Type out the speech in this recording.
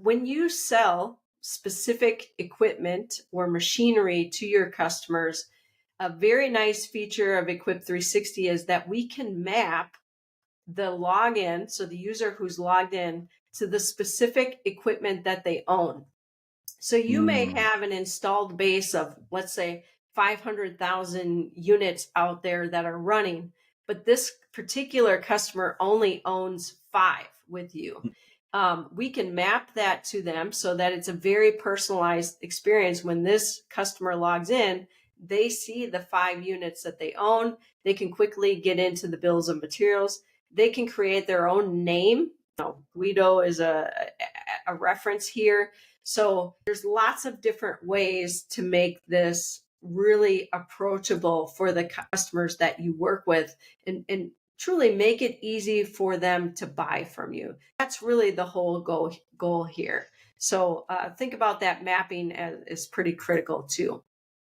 when you sell specific equipment or machinery to your customers, a very nice feature of Equip 360 is that we can map the login, so the user who's logged in, to the specific equipment that they own. So you may have an installed base of, let's say, 500,000 units out there that are running, but this particular customer only owns 5 with you. We can map that to them so that it's a very personalized experience. When this customer logs in, they see the 5 units that they own. They can quickly get into the bills of materials. They can create their own name. Guido is a reference here. So there's lots of different ways to make this really approachable for the customers that you work with, and truly make it easy for them to buy from you. That's really the whole goal here. So think about that mapping as pretty critical too.